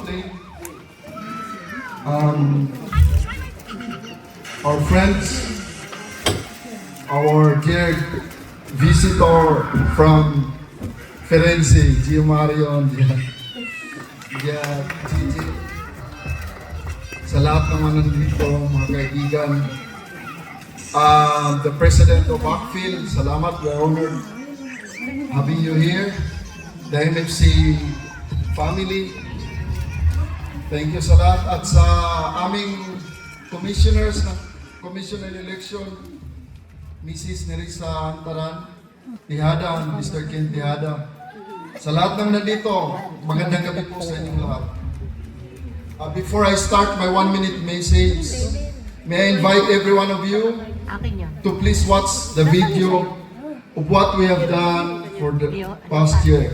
family, our friends, our dear visitor from Firenze, Gio Mario, Gigi, sa lahat naman nandito, mga kaibigan. The President of Akfil, salamat, we're honored having you here. The MFC family, thank you sa lahat. At sa aming commissioners ng Commission on Election, Mrs. Nerissa Antaran, Tihada, Mr. Ken Tihada. Sa lahat ng nandito, magandang gabi po sa inyong lahat. Before I start my 1-minute message, may I invite every one of you to please watch the video of what we have done for the past year.